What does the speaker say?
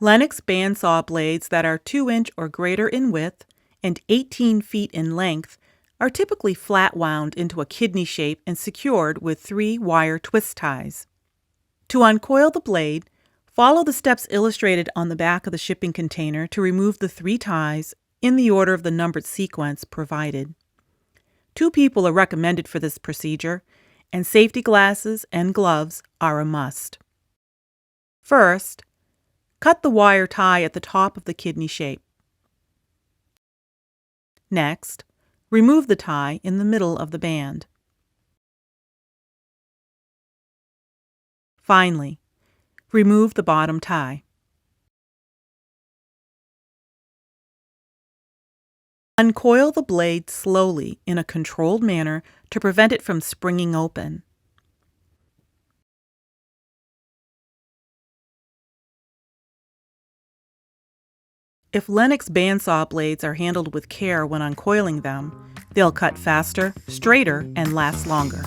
Lennox bandsaw blades that are 2-inch or greater in width and 18 feet in length are typically flat wound into a kidney shape and secured with 3 wire twist ties. To uncoil the blade, follow the steps illustrated on the back of the shipping container to remove the 3 ties in the order of the numbered sequence provided. 2 people are recommended for this procedure, and safety glasses and gloves are a must. First, cut the wire tie at the top of the kidney shape. Next, remove the tie in the middle of the band. Finally, remove the bottom tie. Uncoil the blade slowly in a controlled manner to prevent it from springing open. If Lennox bandsaw blades are handled with care when uncoiling them, they'll cut faster, straighter, and last longer.